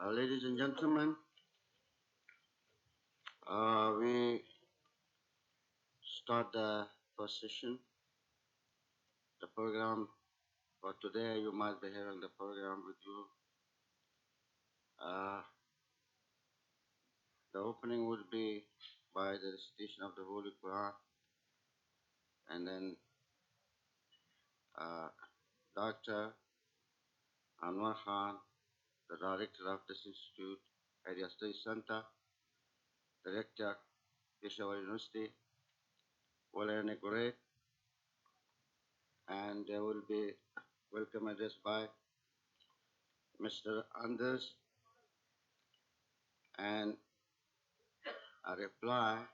Ladies and gentlemen, we start the first session. The program for today, you might be hearing the program with you. The opening would be by the recitation of the Holy Quran, and then Dr. Anwar Khan, the director of this institute, Area Study Center, Director, Peshawar University, will inaugurate, and there will be welcome address by Mr. Anders and a reply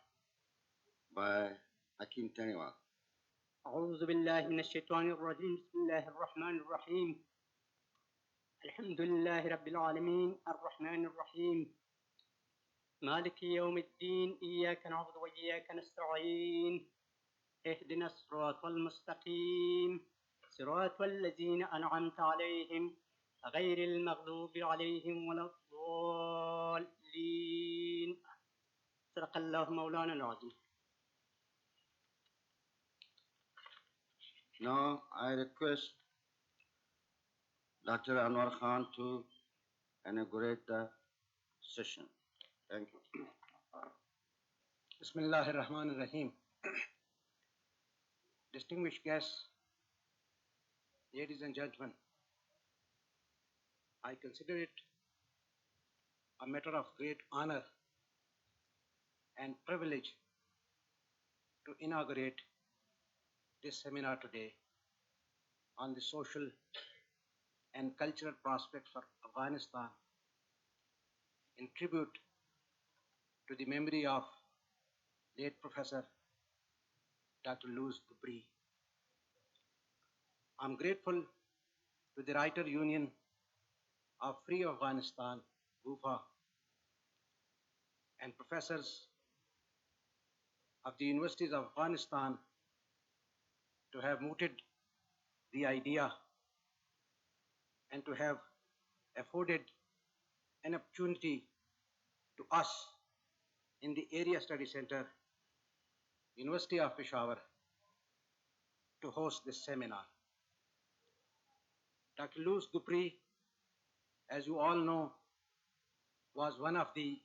by Hakim Taniwal. أعوذ بالله من الشيطان الرجيم بسم الله الرحمن الرحيم الحمد لله رب العالمين الرحمن الرحيم مالك يوم الدين إياك نعبد وإياك نستعين اهدنا الصراط المستقيم صراط الذين أنعمت عليهم غير المغضوب عليهم ولا الضالين صدق الله مولانا العظيم. Now I request Dr. Anwar Khan to inaugurate the session. Thank you. Bismillahir Rahmanir Rahim. Distinguished guests, ladies and gentlemen, I consider it a matter of great honor and privilege to inaugurate this seminar today on the social and cultural prospects for Afghanistan in tribute to the memory of late Professor Dr. Dupree. I'm grateful to the Writer Union of Free Afghanistan, WUFA, and professors of the universities of Afghanistan to have mooted the idea and to have afforded an opportunity to us in the Area Study Center, University of Peshawar, to host this seminar. Dr. Dupree, as you all know, was one of the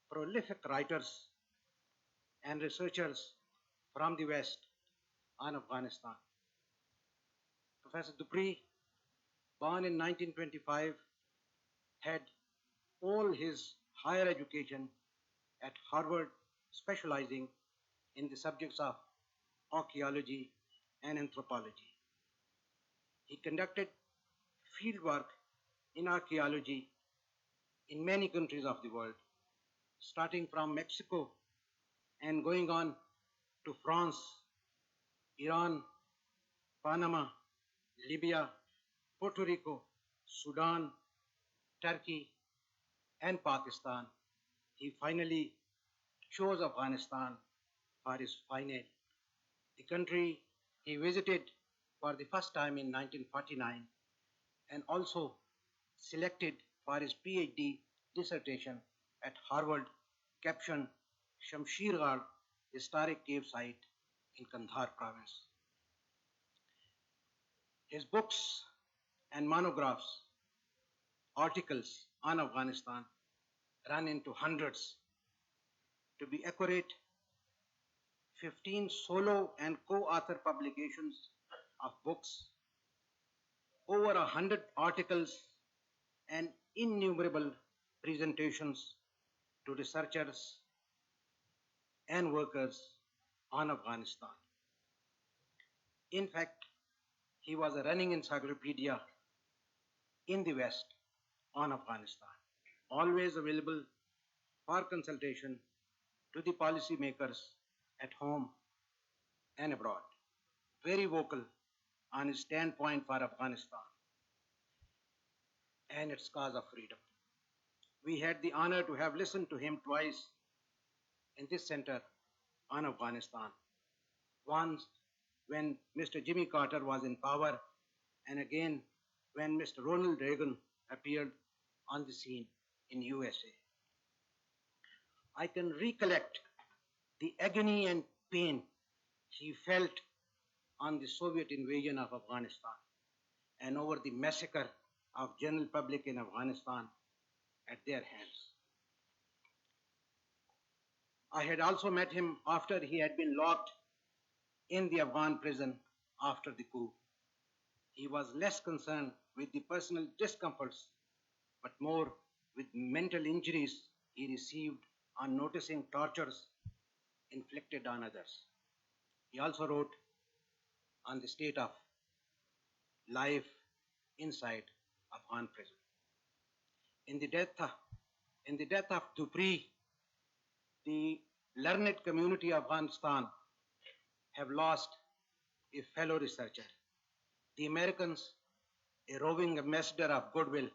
prolific writers and researchers from the West on Afghanistan. Professor Dupree, born in 1925, had all his higher education at Harvard, specializing in the subjects of archaeology and anthropology. He conducted field work in archaeology in many countries of the world, starting from Mexico and going on to France, Iran, Panama, Libya, Puerto Rico, Sudan, Turkey, and Pakistan. He finally chose Afghanistan for his final. The country he visited for the first time in 1949 and also selected for his PhD dissertation at Harvard, captioned Shamsher Ghar Historic Cave Site in Kandahar province. His books and monographs, articles on Afghanistan run into hundreds. To be accurate, 15 solo and co-author publications of books, over 100 articles, and innumerable presentations to researchers and workers on Afghanistan. In fact, he was a running encyclopedia in the West on Afghanistan, always available for consultation to the policymakers at home and abroad. Very vocal on his standpoint for Afghanistan and its cause of freedom. We had the honor to have listened to him twice in this center on Afghanistan. Once when Mr. Jimmy Carter was in power, and again when Mr. Ronald Reagan appeared on the scene in USA. I can recollect the agony and pain he felt on the Soviet invasion of Afghanistan and over the massacre of general public in Afghanistan at their hands. I had also met him after he had been locked in the Afghan prison after the coup. He was less concerned with the personal discomforts, but more with mental injuries he received on noticing tortures inflicted on others. He also wrote on the state of life inside Afghan prison. In the death of Dupree, the learned community of Afghanistan have lost a fellow researcher. The Americans, a roving ambassador of goodwill,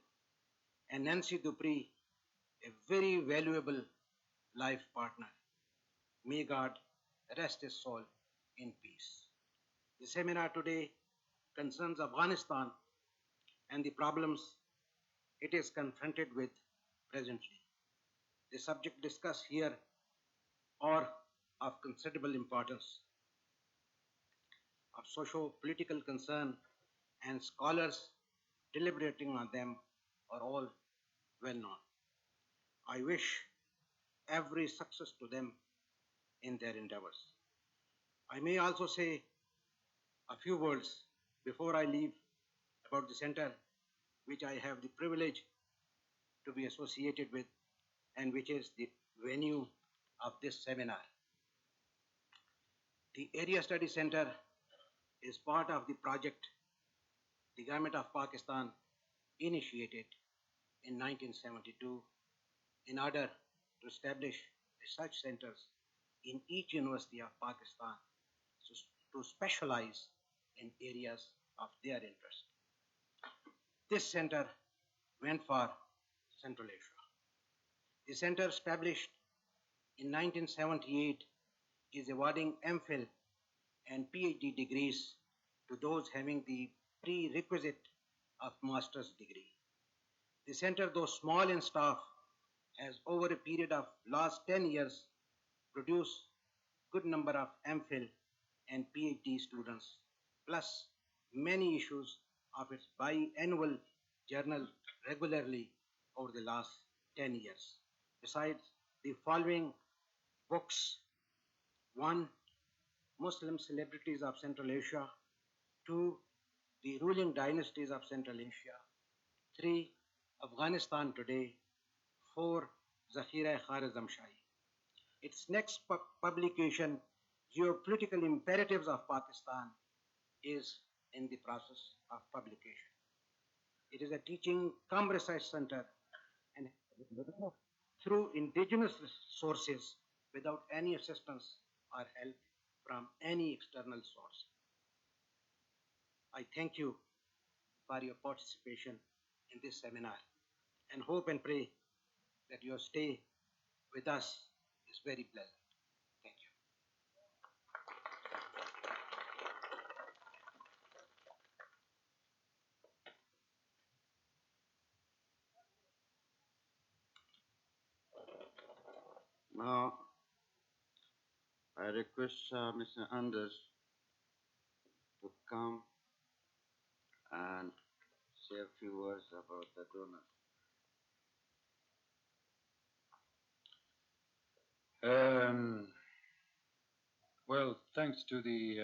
and Nancy Dupree, a very valuable life partner. May God rest his soul in peace. The seminar today concerns Afghanistan and the problems it is confronted with presently. The subject discussed here are of considerable importance, of socio-political concern, and scholars deliberating on them are all well known. I wish every success to them in their endeavors. I may also say a few words before I leave about the center which I have the privilege to be associated with and which is the venue of this seminar. The Area Study Center is part of the project the government of Pakistan initiated in 1972 in order to establish research centers in each university of Pakistan to specialize in areas of their interest. This center went for Central Asia. The center, established in 1978, is awarding MPhil and PhD degrees to those having the prerequisite of master's degree. The center, though small in staff, has over a period of last 10 years produced good number of MPhil and PhD students, plus many issues of its biannual journal regularly over the last 10 years. Besides the following books: 1. Muslim Celebrities of Central Asia. 2. The Ruling Dynasties of Central Asia. 3. Afghanistan Today. 4. Zakhira-e-Khwarizm-Shahi. Its next publication, Geopolitical Imperatives of Pakistan, is in the process of publication. It is a teaching cum research center and through indigenous sources without any assistance or help from any external source. I thank you for your participation in this seminar and hope and pray that your stay with us is very pleasant. Thank you. Now, I request Mr. Anders to come and say a few words about the donors. Well, thanks to the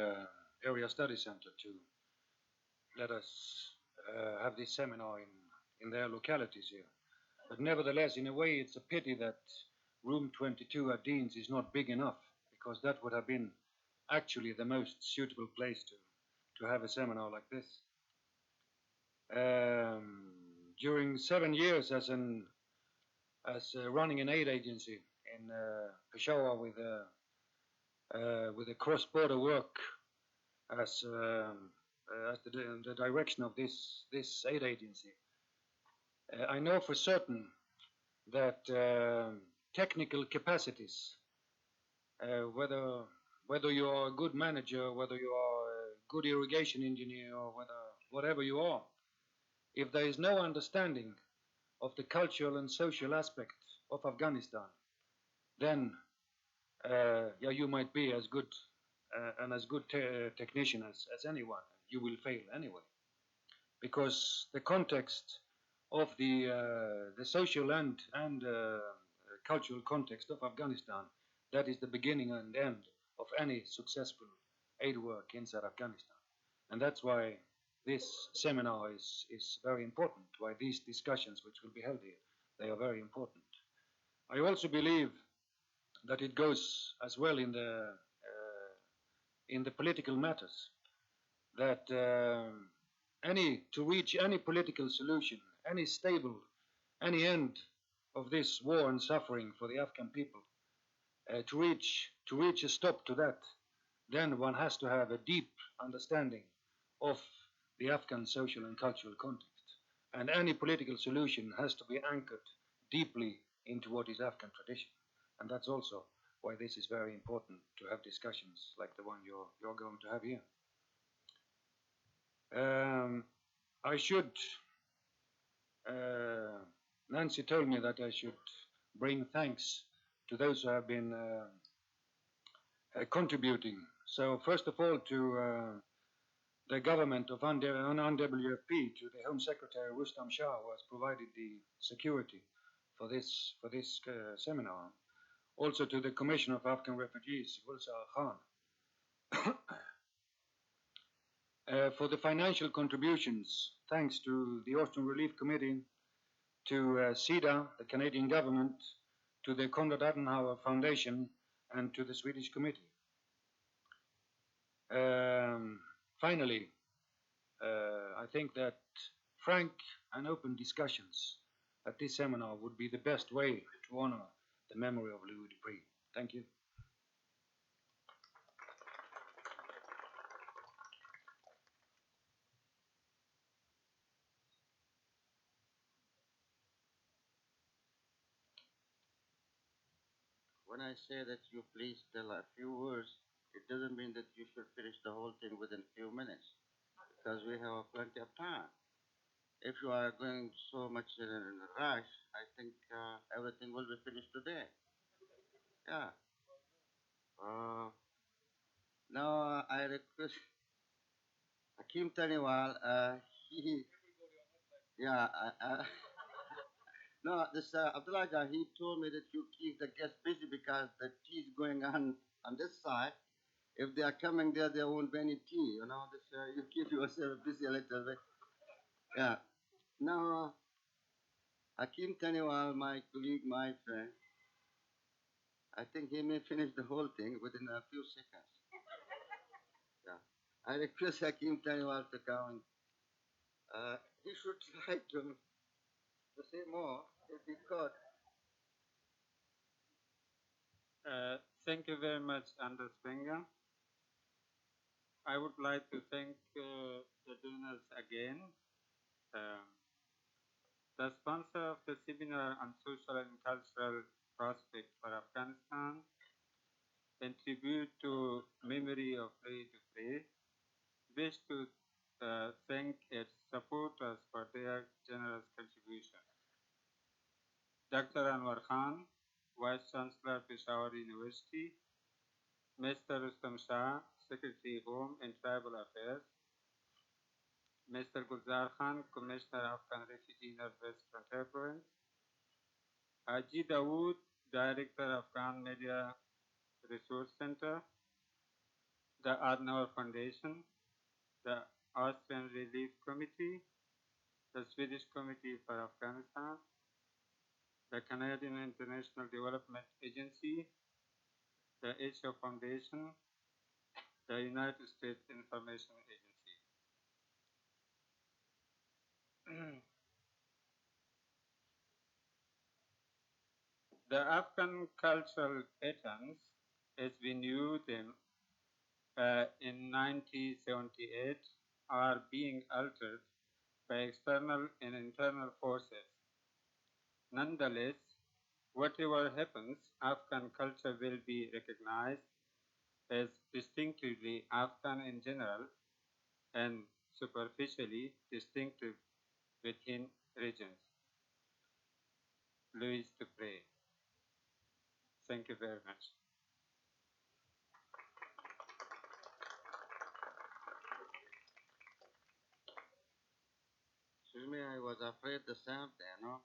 Area Study Center to let us have this seminar in their localities here. But nevertheless, in a way, it's a pity that room 22 at Dean's is not big enough, because that would have been actually the most suitable place to have a seminar like this. During 7 years as running an aid agency in Peshawar with the cross-border work as the direction of this aid agency, I know for certain that technical capacities, whether you are a good manager, whether you are a good irrigation engineer, or whatever you are, if there is no understanding of the cultural and social aspect of Afghanistan, then you might be as good and as good technician as anyone. You will fail anyway, because the context of the social and cultural context of Afghanistan, that is the beginning and end of any successful aid work inside Afghanistan. And that's why this seminar is very important, why these discussions which will be held here, they are very important. I also believe that it goes as well in the political matters, that to reach any political solution, any stable, any end of this war and suffering for the Afghan people, to reach a stop to that, then one has to have a deep understanding of the Afghan social and cultural context. And any political solution has to be anchored deeply into what is Afghan tradition. And that's also why this is very important, to have discussions like the one you're going to have here. I should, Nancy told me that I should bring thanks to those who have been contributing. So first of all, to the government of UNWFP, to the Home Secretary Rustam Shah, who has provided the security for this seminar. Also to the Commissioner of Afghan Refugees, Gulsar Khan. For the financial contributions, thanks to the Austrian Relief Committee, to SIDA, the Canadian government, to the Konrad Adenauer Foundation, and to the Swedish Committee. Finally, I think that frank and open discussions at this seminar would be the best way to honor the memory of Louis Dupree. Thank you. When I say that you please tell a few words, it doesn't mean that you should finish the whole thing within a few minutes, because we have plenty of time. If you are going so much in a rush, I think everything will be finished today. Yeah. Now I request Hakim Taniwal. Yeah. No, this Abdullah Jah, he told me that you keep the guests busy because the tea is going on this side. If they are coming there, there won't be any tea. You know, this, you keep yourself busy a little bit. Yeah. Now, Hakim Taniwal, my colleague, my friend, I think he may finish the whole thing within a few seconds. Yeah. I request Hakim Taniwal to come. He should try to say more if he could. Thank you very much, Anders Wenger. I would like to thank the donors again. The sponsor of the seminar on social and cultural prospects for Afghanistan, in tribute to memory of Louis Dupree, wish to thank its supporters for their generous contribution. Dr. Anwar Khan, Vice Chancellor, Peshawar University, Mr. Rustam Shah, Secretary Home and Tribal Affairs, Mr. Gulzar Khan, Commissioner of Afghan Refugee Northwest Frontier Province, Haji Dawood, Director of Afghan Media Resource Center, the Adenauer Foundation, the Austrian Relief Committee, the Swedish Committee for Afghanistan, the Canadian International Development Agency, the Asia Foundation, the United States Information Agency. The Afghan cultural patterns, as we knew them in 1978, are being altered by external and internal forces. Nonetheless, whatever happens, Afghan culture will be recognized as distinctively Afghan in general and superficially distinctive within regions. Louis Dupree. Thank you very much. Excuse me, I was afraid the same thing, you know.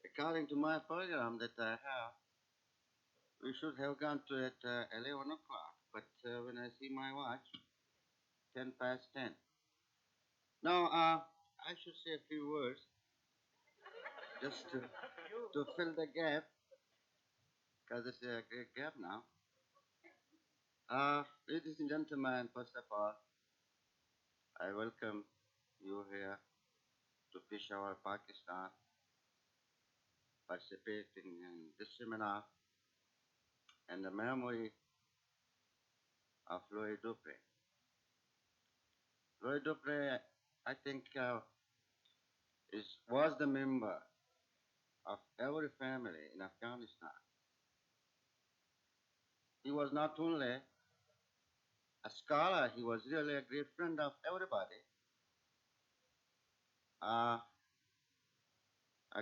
According to my program that I have, we should have gone to it 11 o'clock. But when I see my watch, 10 past 10. Now, I should say a few words just to fill the gap, because it's a great gap now. Ladies and gentlemen, first of all, I welcome you here to Peshawar, Pakistan, participating in this seminar and the memory of Louis Dupree. Louis Dupree, I think, was the member of every family in Afghanistan. He was not only a scholar, he was really a great friend of everybody. A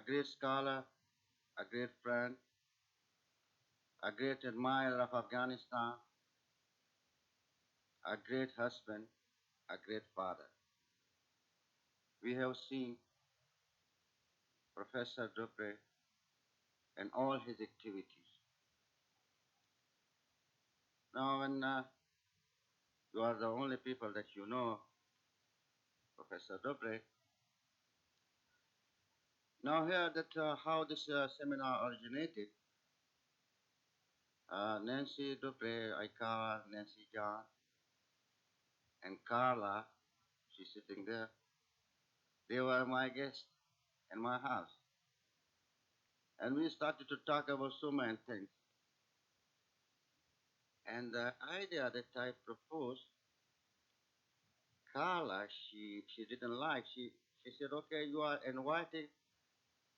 great scholar, a great friend, a great admirer of Afghanistan, a great husband, a great father. We have seen Professor Dupree and all his activities. Now, when you are the only people that you know Professor Dupree, now here that how this seminar originated, Nancy Dupree, I call her Nancy John, and Carla, she's sitting there, they were my guests in my house. And we started to talk about so many things. And the idea that I proposed, Carla, she didn't like. She said, okay, you are inviting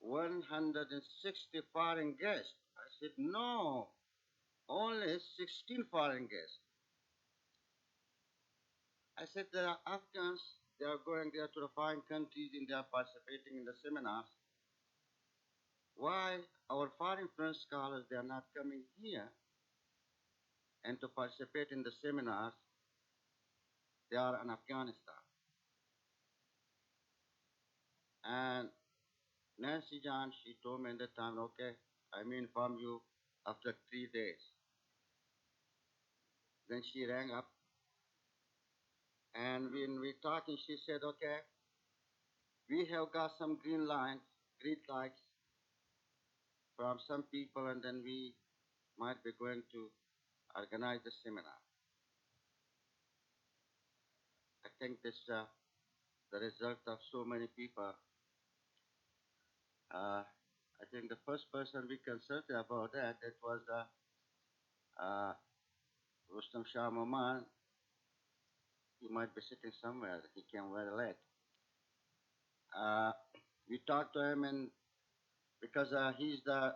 160 foreign guests. I said, no, only 16 foreign guests. I said, there are Afghans, they are going there to the foreign countries and they are participating in the seminars. Why our foreign French scholars, they are not coming here and to participate in the seminars? They are in Afghanistan. And Nancy John, she told me at the time, okay, I may inform you after 3 days. Then she rang up, and when we talking, she said, okay, we have got some green lights from some people, and then we might be going to organize the seminar. I think this the result of so many people. I think the first person we consulted about that was Rustam Shah Maman. He might be sitting somewhere. He came very late. We talked to him, and because he's the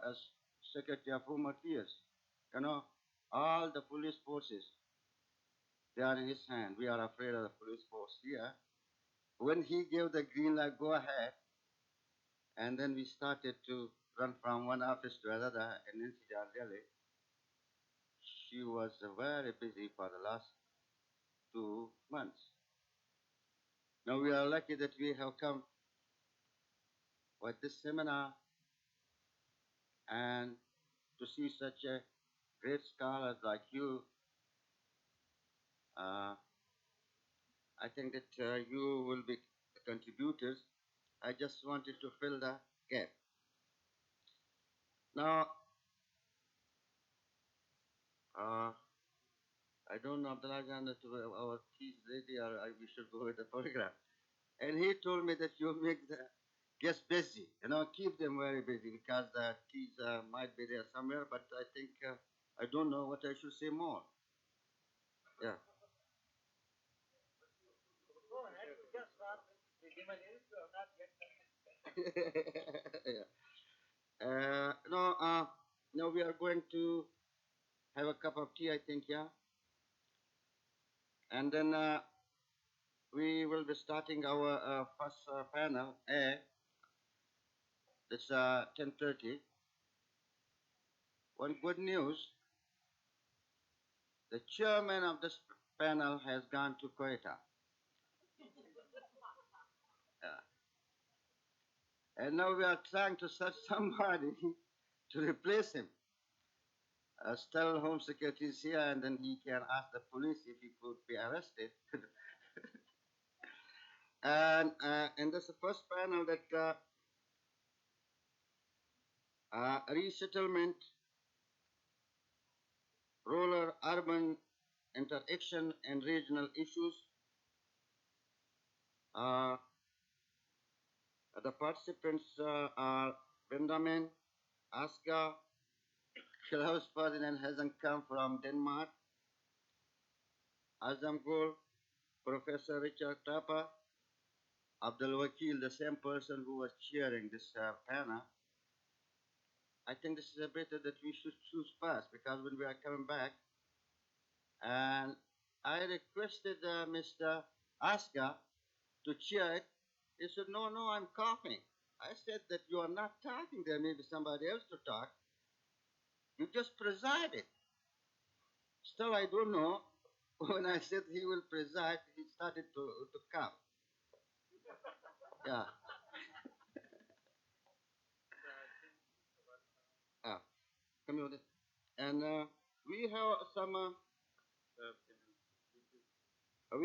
Secretary of Home Affairs, you know, all the police forces, they are in his hand. We are afraid of the police force here. When he gave the green light, go ahead, and then we started to run from one office to another, and Nancy John really, she was very busy for the last 2 months. Now we are lucky that we have come with this seminar and to see such a great scholars like you. I think that you will be the contributors. I just wanted to fill the gap. Now, I don't know, Abdullah Jan, that our chief lady, or we should go with the program. And he told me that you make the guests busy, you know, keep them very busy because the keys might be there somewhere, but I think, I don't know what I should say more. Yeah. Yeah. No, we are going to have a cup of tea, I think, yeah. And then we will be starting our first panel, A, It's 10:30. One good news, the chairman of this panel has gone to Quetta. And now we are trying to search somebody to replace him. Still Home Secretary is here, and then he can ask the police if he could be arrested. And this is the first panel that resettlement, rural-urban interaction, and regional issues. The participants are Benjamin, Aska, Klaus Ferdinand hasn't come from Denmark, Azam Gul, Professor Richard Tapa, Abdul Wakil, the same person who was chairing this panel. I think this is better that we should choose first because when we are coming back, and I requested Mr. Aska to chair it. He said, no, I'm coughing. I said that you are not talking. There may be somebody else to talk. You just preside it. Still, I don't know. When I said he will preside, he started to cough. Yeah. Come here. And we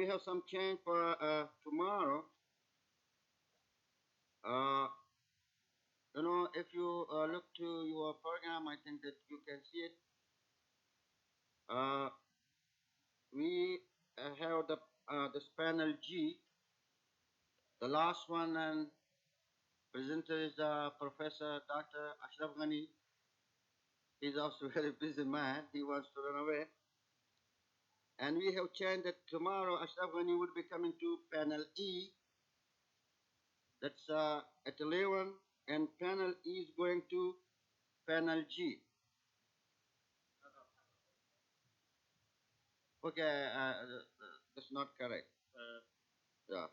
have some change for tomorrow. If you look to your program, I think that you can see it. We have this panel G. The last one and presenter is Professor Dr. Ashraf Ghani. He's also a very busy man. He wants to run away. And we have changed that tomorrow Ashraf Ghani would be coming to panel E. That's at 11. And panel E is going to panel G. Okay, that's not correct. Yeah.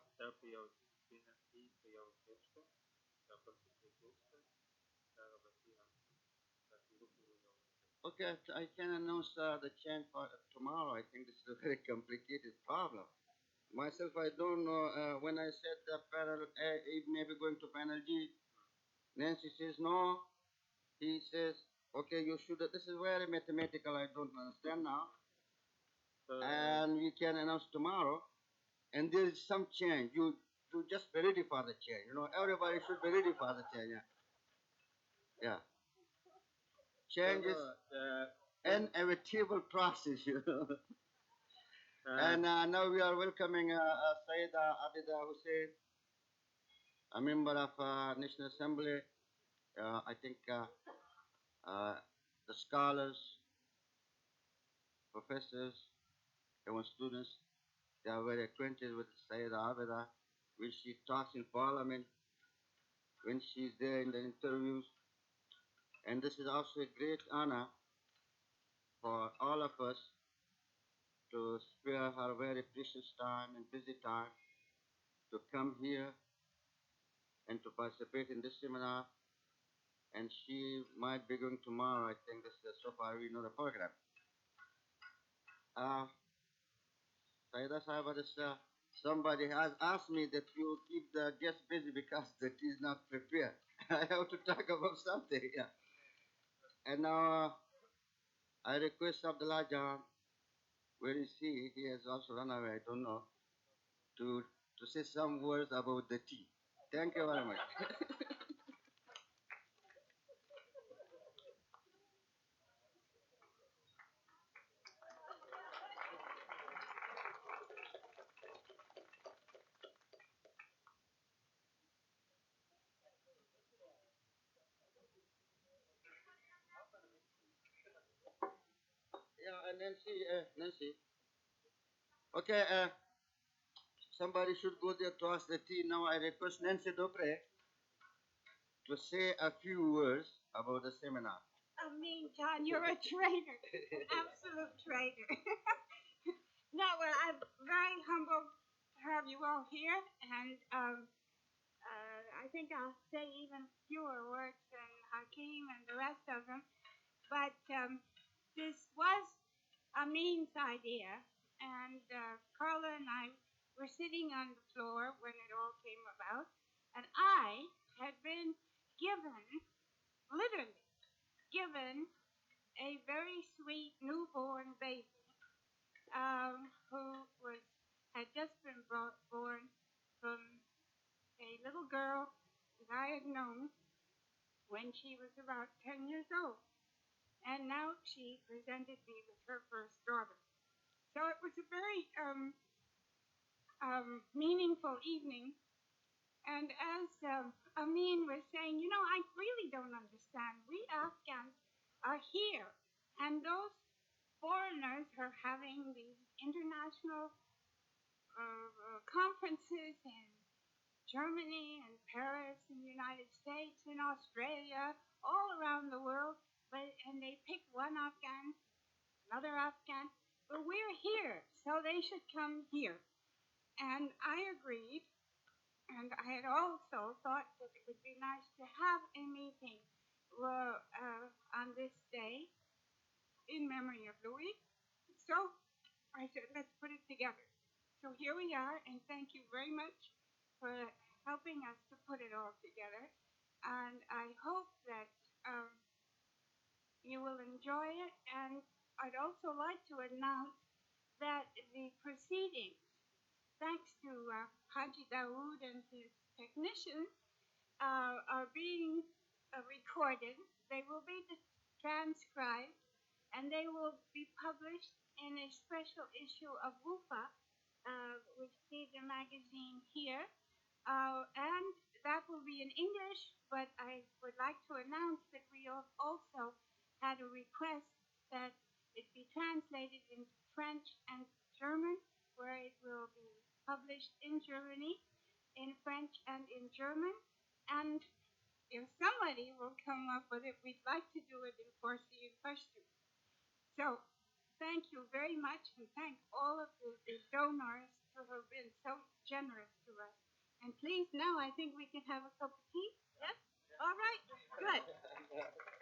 Okay, I can announce the change for tomorrow. I think this is a very complicated problem. Myself, I don't know. When I said the panel A may be going to panel G, Nancy says no. He says, okay, you should. This is very mathematical. I don't understand now. And we can announce tomorrow. And there is some change. You just be ready for the change. Everybody should be ready for the change. Yeah. Change is inevitable process. And now we are welcoming Sayyida Abida Hussein, a member of National Assembly. I think the scholars, professors, even students, they are very acquainted with Sayyida Abida when she talks in parliament, when she's there in the interviews. And this is also a great honor for all of us to spare her very precious time and busy time to come here and to participate in this seminar. And she might be going tomorrow. I think this is so far we know the program. Saida Sahaba, somebody has asked me that you keep the guest busy because the tea is not prepared. I have to talk about something. Yeah. And now I request Abdullah Jan, where is he? He has also run away, I don't know, to say some words about the tea. Thank you very much. Yeah, and Nancy. Okay, somebody should go there to ask the tea. Now I request Nancy Dupree to say a few words about the seminar. I mean, John, you're a traitor, an absolute traitor. No, well, I'm very humbled to have you all here, and I I think I'll say even fewer words than Hakeem and the rest of them. But this was Amin's idea, and Carla and I were sitting on the floor when it all came about, and I had been given, literally given, a very sweet newborn baby who had just been born from a little girl that I had known when she was about 10 years old. And now she presented me with her first daughter. So it was a very meaningful evening. And as Amin was saying, you know, I really don't understand. We Afghans are here, and those foreigners are having these international conferences in Germany and Paris and the United States and Australia, all around the world, and they pick one Afghan, another Afghan, but we're here, so they should come here. And I agreed, and I had also thought that it would be nice to have a meeting on this day in memory of Louis. So I said, let's put it together. So here we are, and thank you very much for helping us to put it all together. And I hope that you will enjoy it. And I'd also like to announce that the proceedings, thanks to Haji Dawood and his technicians, are being recorded. They will be transcribed, and they will be published in a special issue of WUFA, which is the magazine here. And that will be in English, but I would like to announce that we have also had a request that it be translated into French and German, where it will be published in Germany, in French and in German. And if somebody will come up with it, we'd like to do it in Farsi and Pashto. So thank you very much, and thank all of the donors who have been so generous to us. And please, now I think we can have a cup of tea. Yes? All right. Good.